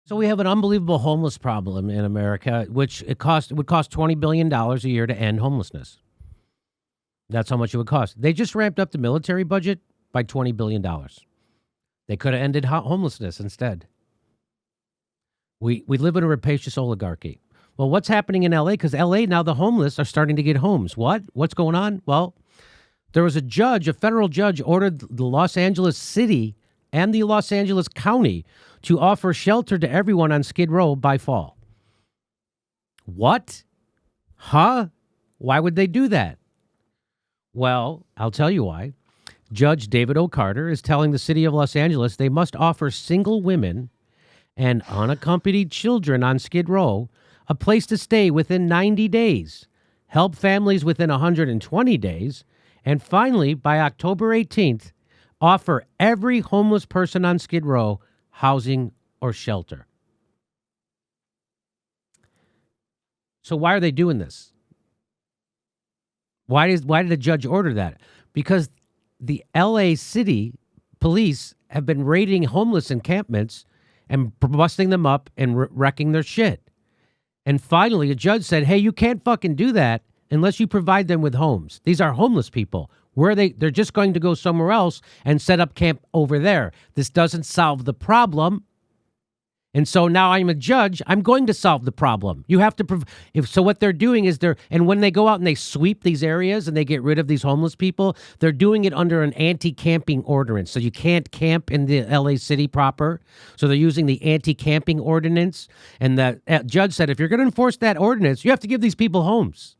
So we have an unbelievable homeless problem in America, which would cost $20 billion a year to end homelessness. That's how much it would cost. They just ramped up the military budget by $20 billion. They could have ended homelessness instead. We live in a rapacious oligarchy. Well, what's happening in L.A.? Because L.A. now the homeless are starting to get homes. What's going on? Well, there was a federal judge ordered the Los Angeles City and the Los Angeles County to offer shelter to everyone on Skid Row by fall. What? Huh? Why would they do that? Well, I'll tell you why. Judge David O. Carter is telling the city of Los Angeles they must offer single women and unaccompanied children on Skid Row a place to stay within 90 days, help families within 120 days, and finally, by October 18th, offer every homeless person on Skid Row housing or shelter. So why are they doing this? Why did the judge order that? Because the LA City police have been raiding homeless encampments and busting them up and wrecking their shit. And finally, a judge said, hey, you can't fucking do that unless you provide them with homes. These are homeless people. They're just going to go somewhere else and set up camp over there. This doesn't solve the problem. And so now I'm a judge. I'm going to solve the problem. You have to so what they're doing is and when they go out and they sweep these areas and they get rid of these homeless people, they're doing it under an anti-camping ordinance. So you can't camp in the LA City proper. So they're using the anti-camping ordinance. And the judge said, if you're going to enforce that ordinance, you have to give these people homes.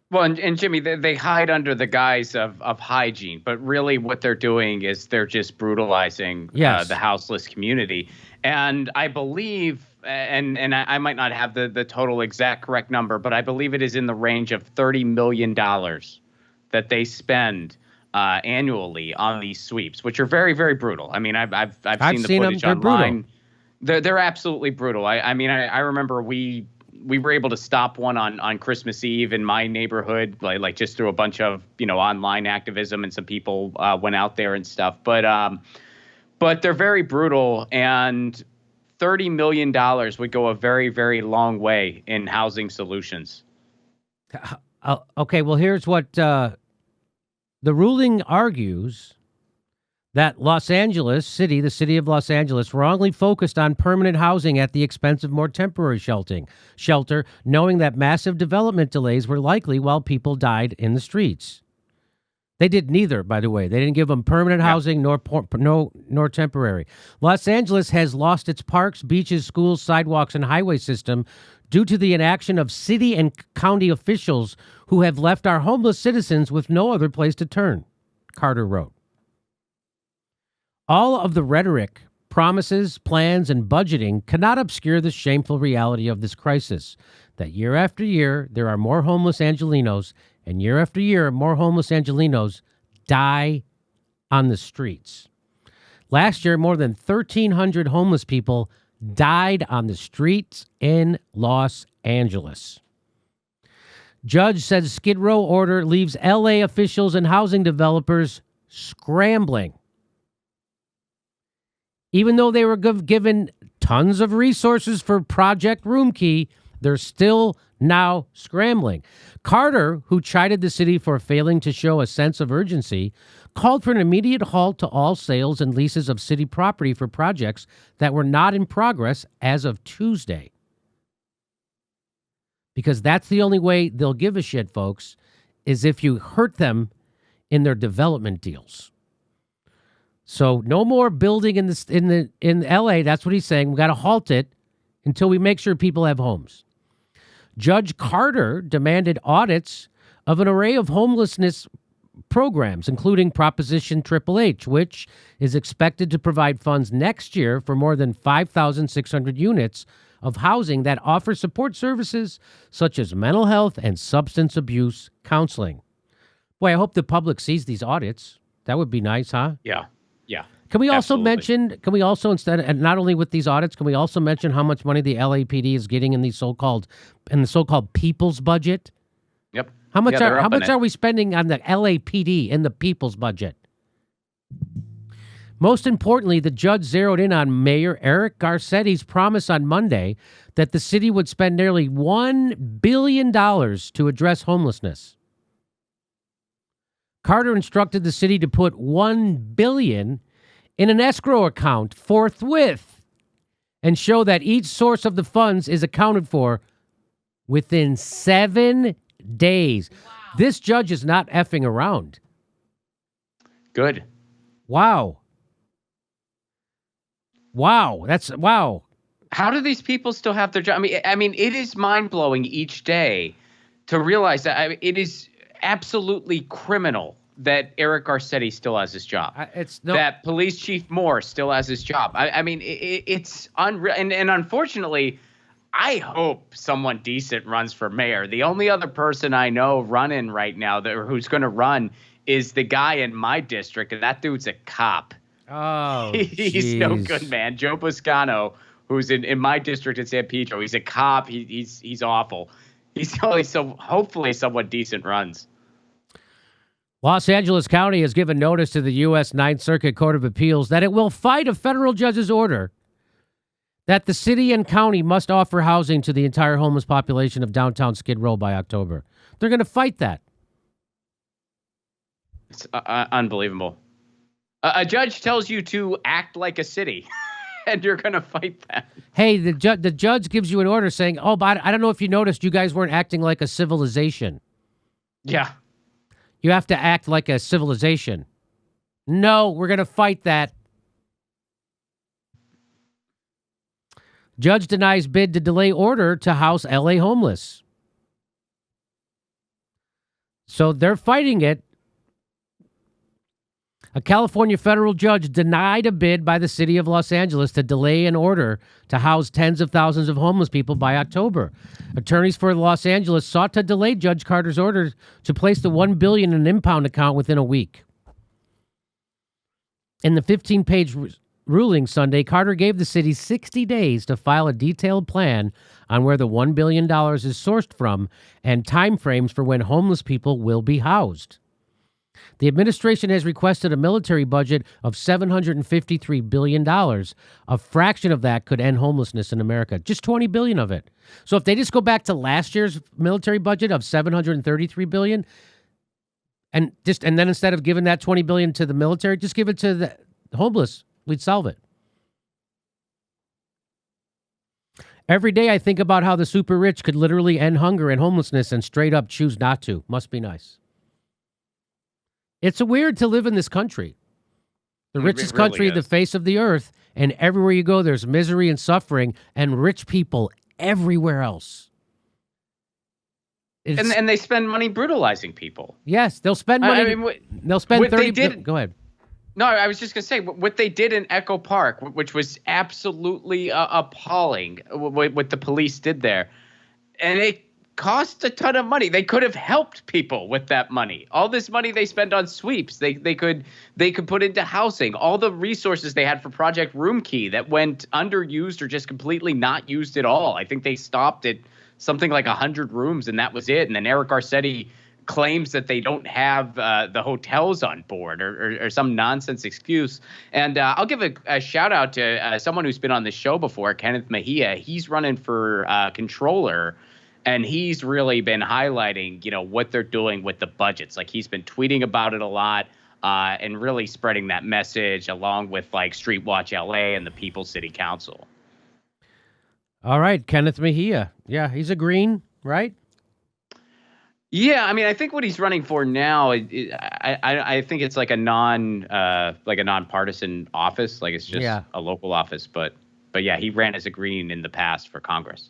Well, and Jimmy, they hide under the guise of hygiene, but really what they're doing is they're just brutalizing the houseless community. And I believe, and I might not have the total exact correct number, but I believe it is in the range of $30 million that they spend annually on these sweeps, which are very, very brutal. I mean, I've seen the footage online. They're absolutely brutal. I mean, I remember we were able to stop one on Christmas Eve in my neighborhood, like just through a bunch of, online activism, and some people went out there and stuff. But they're very brutal, and $30 million would go a very, very long way in housing solutions. Okay, well, here's what the ruling argues. That Los Angeles City, the city of Los Angeles, wrongly focused on permanent housing at the expense of more temporary shelter, knowing that massive development delays were likely while people died in the streets. They did neither, by the way. They didn't give them permanent housing nor temporary. Los Angeles has lost its parks, beaches, schools, sidewalks, and highway system due to the inaction of city and county officials who have left our homeless citizens with no other place to turn, Carter wrote. All of the rhetoric, promises, plans, and budgeting cannot obscure the shameful reality of this crisis, that year after year, there are more homeless Angelenos, and year after year, more homeless Angelenos die on the streets. Last year, more than 1,300 homeless people died on the streets in Los Angeles. Judge says Skid Row order leaves L.A. officials and housing developers scrambling. Even though they were given tons of resources for Project Room Key, they're still now scrambling. Carter, who chided the city for failing to show a sense of urgency, called for an immediate halt to all sales and leases of city property for projects that were not in progress as of Tuesday. Because that's the only way they'll give a shit, folks, is if you hurt them in their development deals. So no more building in LA. That's what he's saying. We got to halt it until we make sure people have homes. Judge Carter demanded audits of an array of homelessness programs, including Proposition Triple H, which is expected to provide funds next year for more than 5,600 units of housing that offer support services such as mental health and substance abuse counseling. Boy, I hope the public sees these audits. That would be nice, huh? Yeah. Can we also instead, and not only with these audits, can we also mention how much money the LAPD is getting in the so-called people's budget? Yep. How much are we spending on the LAPD in the people's budget? Most importantly, the judge zeroed in on Mayor Eric Garcetti's promise on Monday that the city would spend nearly $1 billion to address homelessness. Carter instructed the city to put $1 billion in an escrow account forthwith and show that each source of the funds is accounted for within 7 days. Wow. This judge is not effing around. Good. Wow. Wow. How do these people still have their job? I mean, it is mind-blowing each day to realize that it is absolutely criminal that Eric Garcetti still has his job. That Police Chief Moore still has his job. I mean, it's unreal. And unfortunately, I hope someone decent runs for mayor. The only other person I know running right now who's going to run is the guy in my district, and that dude's a cop. Oh, he's no good, man. Joe Buscano, who's in my district in San Pedro. He's a cop. He's awful. Hopefully someone decent runs. Los Angeles County has given notice to the U.S. Ninth Circuit Court of Appeals that it will fight a federal judge's order that the city and county must offer housing to the entire homeless population of downtown Skid Row by October. They're going to fight that. It's unbelievable. A judge tells you to act like a city, and you're going to fight that. Hey, the judge gives you an order saying, oh, but I don't know if you noticed, you guys weren't acting like a civilization. Yeah. You have to act like a civilization. No, we're going to fight that. Judge denies bid to delay order to house L.A. homeless. So they're fighting it. A California federal judge denied a bid by the city of Los Angeles to delay an order to house tens of thousands of homeless people by October. Attorneys for Los Angeles sought to delay Judge Carter's order to place the $1 billion in an impound account within a week. In the 15-page ruling Sunday, Carter gave the city 60 days to file a detailed plan on where the $1 billion is sourced from and timeframes for when homeless people will be housed. The administration has requested a military budget of $753 billion. A fraction of that could end homelessness in America. Just $20 billion of it. So if they just go back to last year's military budget of $733 billion, and then instead of giving that $20 billion to the military, just give it to the homeless, we'd solve it. Every day I think about how the super rich could literally end hunger and homelessness and straight up choose not to. Must be nice. It's weird to live in this country. The richest really country, the face of the earth, and everywhere you go, there's misery and suffering and rich people everywhere else. And they spend money brutalizing people. Yes, they'll spend money. They'll spend $30 Go ahead. No, I was just going to say, what they did in Echo Park, which was absolutely appalling, what the police did there. And it cost a ton of money. They could have helped people with that money. All this money they spend on sweeps, they could put into housing. All the resources they had for Project Room Key that went underused or just completely not used at all. I think they stopped at something like 100 rooms, and that was it. And then Eric Garcetti claims that they don't have the hotels on board or some nonsense excuse. And I'll give a shout out to someone who's been on the show before, Kenneth Mejia. He's running for controller. And he's really been highlighting, what they're doing with the budgets. Like, he's been tweeting about it a lot and really spreading that message along with, like, Street Watch LA and the People's City Council. All right, Kenneth Mejia. Yeah, he's a Green, right? Yeah, I mean, I think what he's running for now, I think it's like a nonpartisan office. Like, it's just a local office. But yeah, he ran as a Green in the past for Congress.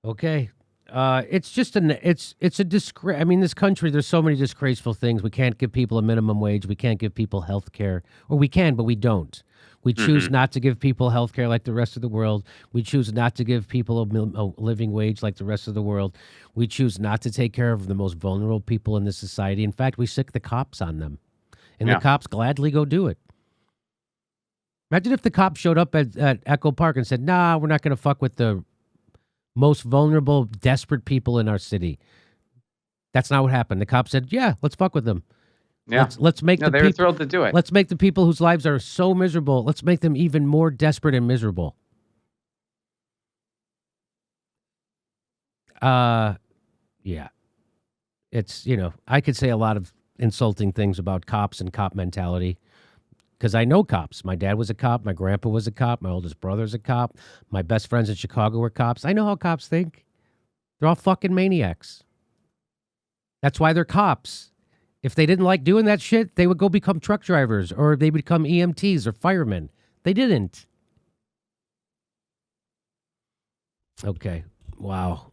Okay. It's just it's a disgrace. I mean, this country, there's so many disgraceful things. We can't give people a minimum wage. We can't give people health care. Or we can, but we don't. We choose not to give people health care like the rest of the world. We choose not to give people a living wage like the rest of the world. We choose not to take care of the most vulnerable people in this society. In fact, we sick the cops on them. And the cops gladly go do it. Imagine if the cops showed up at Echo Park and said, nah, we're not going to fuck with the most vulnerable, desperate people in our city. That's not what happened. The cops said, yeah, let's fuck with them. Yeah. Let's make they were thrilled to do it. Let's make the people whose lives are so miserable, let's make them even more desperate and miserable. Yeah. It's, I could say a lot of insulting things about cops and cop mentality because I know cops. My dad was a cop. My grandpa was a cop. My oldest brother's a cop. My best friends in Chicago were cops. I know how cops think. They're all fucking maniacs. That's why they're cops. If they didn't like doing that shit, they would go become truck drivers or they would become EMTs or firemen. They didn't. Okay. Wow.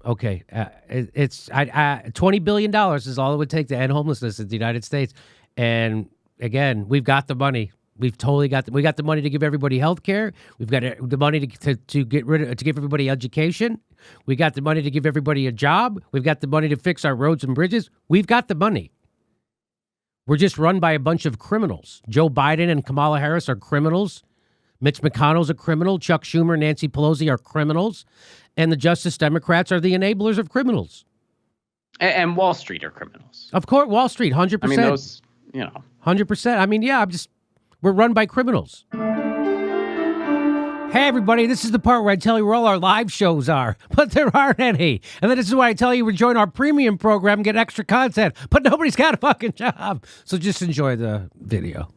Okay. It's $20 billion is all it would take to end homelessness in the United States. And again, we've got the money. We've totally got we got the money to give everybody health care. We've got the money to get rid of, to give everybody education. We got the money to give everybody a job. We've got the money to fix our roads and bridges. We've got the money. We're just run by a bunch of criminals. Joe Biden and Kamala Harris are criminals. Mitch McConnell's a criminal. Chuck Schumer, Nancy Pelosi are criminals. And the Justice Democrats are the enablers of criminals. And Wall Street are criminals. Of course, Wall Street, 100%. I mean, those, 100%. I mean, yeah, we're run by criminals. Hey, everybody, this is the part where I tell you where all our live shows are, but there aren't any. And then this is why I tell you to join our premium program and get extra content, but nobody's got a fucking job. So just enjoy the video.